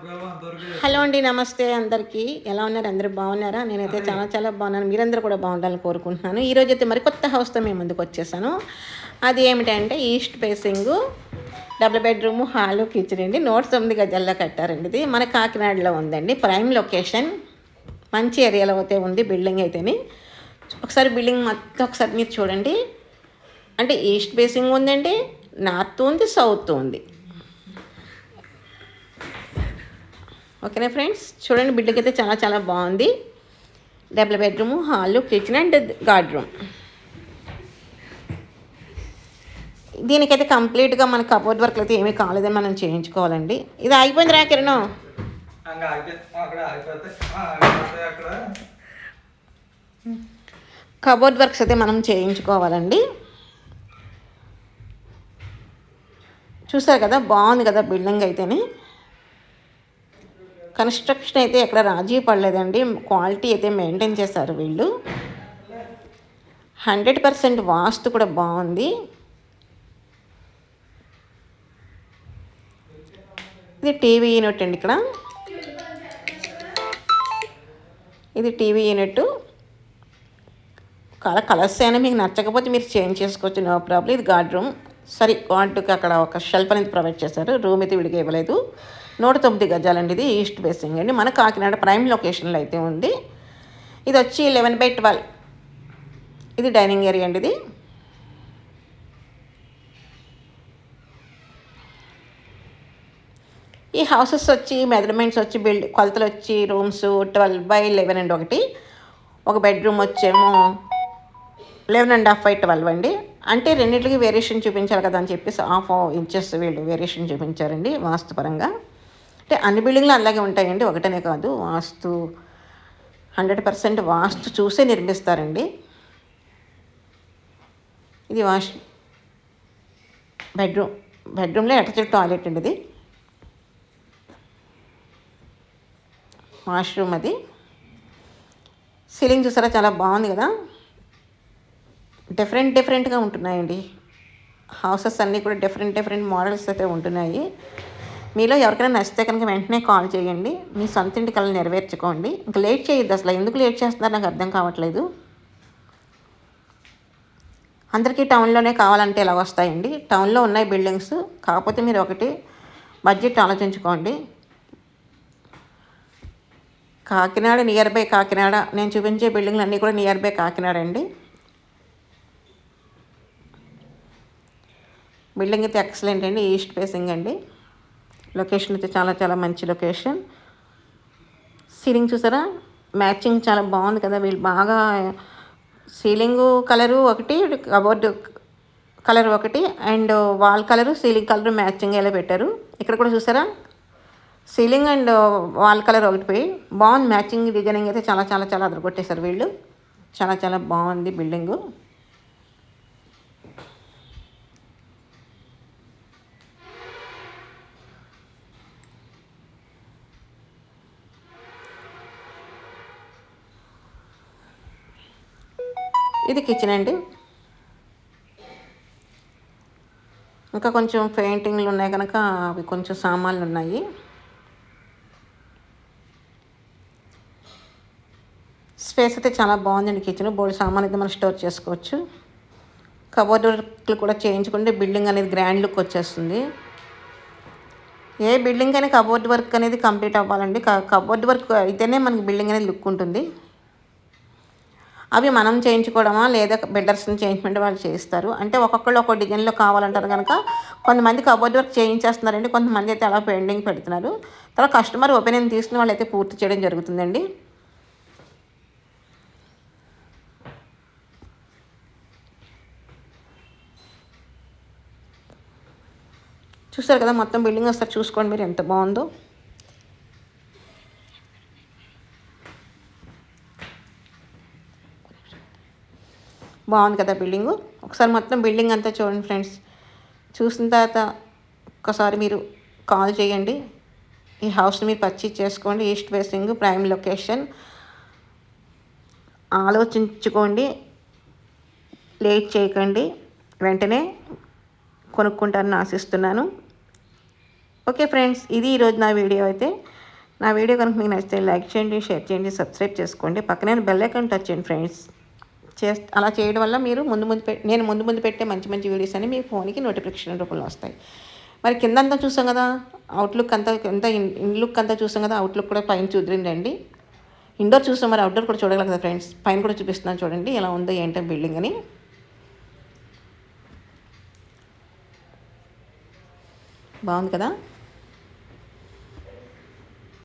Hello అండి, నమస్తే అందరికీ. ఎలా ఉన్నారు? అందరూ బాగున్నారా? నేనైతే చాలా చాలా బాగున్నాను. మీరందరూ కూడా బాగుండాలని కోరుకుంటున్నాను. ఈరోజు అయితే మరి కొత్త హౌస్తో మేము ముందుకు వచ్చేసాను. అది ఏమిటంటే east facing double bedroom, hall, kitchen అండి. 109 గజాల్లో కట్టారండి. ఇది మన కాకినాడలో ఉందండి. ప్రైమ్ లొకేషన్, మంచి ఏరియాలో అయితే ఉంది బిల్డింగ్ అయితేని. ఒకసారి బిల్డింగ్ మొత్తం ఒకసారి మీరు చూడండి. అంటే ఈస్ట్ ఫేసింగ్ ఉందండి, నార్త్ ఉంది, సౌత్ ఉంది. ఓకేనా ఫ్రెండ్స్, చూడండి బిల్డింగ్ అయితే చాలా చాలా బాగుంది. Double bedroom, hall, kitchen and guard room. దీనికైతే కంప్లీట్గా మన కబోర్డ్ వర్క్ అయితే ఏమీ కాలేదని మనం చేయించుకోవాలండి. ఇది అయిపోయింది రా కిరణ్. కబోర్డ్ వర్క్స్ అయితే మనం చేయించుకోవాలండి. చూసారు కదా, బాగుంది కదా బిల్డింగ్ అయితేనే. కన్స్ట్రక్షన్ అయితే ఎక్కడ రాజీ పడలేదండి. క్వాలిటీ అయితే మెయింటైన్ చేశారు వీళ్ళు. 100% వాస్తు కూడా బాగుంది. ఇది టీవీ యూనిట్ అండి. ఇక్కడ ఇది టీవీ యూనిట్. కలర్స్ అయినా మీకు నచ్చకపోతే మీరు చేంజ్ చేసుకోవచ్చు, నో ప్రాబ్లం. ఇది గార్డ్ రూమ్. సరే, గార్డుకి అక్కడ ఒక షెల్ఫ్ అనేది ప్రొవైడ్ చేశారు. రూమ్ అయితే విడిగా ఇవ్వలేదు. 109 గజాలండి. ఇది ఈస్ట్ ఫేసింగ్ అండి. మన కాకినాడ ప్రైమ్ లొకేషన్లో అయితే ఉంది. ఇది వచ్చి 11/12. ఇది డైనింగ్ ఏరియా అండి. ఇది ఈ హౌసెస్ వచ్చి మెజర్మెంట్స్ వచ్చి కొలతలు వచ్చి రూమ్స్ 12/11 అండి. ఒక బెడ్రూమ్ వచ్చేమో 11.5/12 అండి. అంటే రెండింటికి వేరియేషన్ చూపించాలి కదా అని చెప్పేసి 1/2 ఇంచెస్ వీళ్ళు వేరియేషన్ చూపించారండి వాస్తుపరంగా. అంటే అన్ని బిల్డింగ్లు అలాగే ఉంటాయండి, ఒకటనే కాదు. 100% వాస్తు చూసే నిర్మిస్తారండి. ఇది బెడ్రూమ్లో అటాచ్డ్ టాయిలెట్ అండి. ఇది వాష్రూమ్. అది సీలింగ్ చూసారా, చాలా బాగుంది కదా. డిఫరెంట్గా ఉంటున్నాయండి హౌసెస్ అన్నీ కూడా. డిఫరెంట్ మోడల్స్ అయితే ఉంటున్నాయి. మీలో ఎవరికైనా నచ్చితే కనుక వెంటనే కాల్ చేయండి. మీ సొంత ఇంటి కళలు నెరవేర్చుకోండి. ఇంకా లేట్ చేయొద్దు. అసలు ఎందుకు లేట్ చేస్తున్నారు నాకు అర్థం కావట్లేదు. అందరికీ టౌన్లోనే కావాలంటే ఎలా వస్తాయండి? టౌన్లో ఉన్నాయి బిల్డింగ్స్. కాకపోతే మీరు ఒకటి బడ్జెట్ ఆలోచించుకోండి. Kakinada, near by Kakinada. నేను చూపించే బిల్డింగ్లు అన్నీ కూడా నియర్ బై కాకినాడ అండి. బిల్డింగ్ అయితే ఎక్సలెంట్ అండి. ఈస్ట్ ఫేసింగ్ అండి. లొకేషన్ అయితే చాలా చాలా మంచి లొకేషన్. సీలింగ్ చూసారా, మ్యాచింగ్ చాలా బాగుంది కదా. వీళ్ళు బాగా సీలింగ్ కలరు ఒకటి, కబోర్డ్ కలర్ ఒకటి, and wall colour ceiling colour matching ఎలా పెట్టారు. ఇక్కడ కూడా చూసారా, సీలింగ్ అండ్ వాల్ కలర్ ఒకటి పోయి బాగుంది. మ్యాచింగ్ డిజైనింగ్ అయితే చాలా చాలా చాలా అదరగొట్టేశారు వీళ్ళు. చాలా చాలా బాగుంది బిల్డింగు. ఇది కిచెన్ అండి. ఇంకా కొంచెం పెయింటింగ్లు ఉన్నాయి కనుక అవి కొంచెం సామాన్లు ఉన్నాయి. స్పేస్ అయితే చాలా బాగుందండి. కిచెన్ బోల్డ్ సామాన్ అయితే మనం స్టోర్ చేసుకోవచ్చు. కబోర్డ్ వర్క్లు కూడా చేయించుకుంటే బిల్డింగ్ అనేది గ్రాండ్ లుక్ వచ్చేస్తుంది. ఏ బిల్డింగ్ అయినా కబోర్డ్ వర్క్ అనేది కంప్లీట్ అవ్వాలండి. కబోర్డ్ వర్క్ అయితేనే మనకి బిల్డింగ్ అనేది లుక్ ఉంటుంది. అవి మనం చేయించుకోవడమా లేదా బిల్డర్స్ని చేయించమంటే వాళ్ళు చేయిస్తారు. అంటే ఒక్కొక్కళ్ళు ఒక్కో డిజైన్లో కావాలంటారు కనుక కొంతమంది కబోర్డ్ వర్క్ చేయించేస్తున్నారండి. కొంతమంది అయితే అలా పెయింటింగ్ పెడుతున్నారు. తర్వాత కస్టమర్ ఒపీనియన్ తీసుకుని వాళ్ళైతే పూర్తి చేయడం జరుగుతుందండి. చూస్తారు కదా, మొత్తం బిల్డింగ్ వస్తారు. చూసుకోండి మీరు ఎంత బాగుందో. బాగుంది కదా బిల్డింగు. ఒకసారి మొత్తం బిల్డింగ్ అంతా చూడండి ఫ్రెండ్స్. చూసిన తర్వాత ఒకసారి మీరు కాల్ చేయండి. ఈ హౌస్ని మీరు పర్చేజ్ చేసుకోండి. East facing prime location. ఆలోచించుకోండి, లేట్ చేయకండి. వెంటనే కొనుక్కుంటారని ఆశిస్తున్నాను. ఓకే ఫ్రెండ్స్, ఇది ఈరోజు నా వీడియో అయితే. నా వీడియో కనుక మీకు నచ్చితే లైక్ చేయండి, షేర్ చేయండి, సబ్స్క్రైబ్ చేసుకోండి. పక్కనే బెల్ ఐకాన్ టచ్ చేయండి ఫ్రెండ్స్. అలా చేయడం వల్ల మీరు నేను ముందు పెట్టే మంచి మంచి వీడియోస్ అని మీ ఫోన్కి నోటిఫికేషన్ రూపంలో వస్తాయి. మరి కిందంతా చూసాం కదా, అవుట్లుక్ అంతా ఇన్లుక్ అంతా చూసాం కదా, అవుట్లుక్ కూడా పైన చూద్దండి. ఇండోర్ చూసాం, మరి అవుట్డోర్ కూడా చూడగలరు కదా ఫ్రెండ్స్. పైన కూడా చూపిస్తున్నాను చూడండి ఎలా ఉందో ఏంటో బిల్డింగ్ అని. బాగుంది కదా.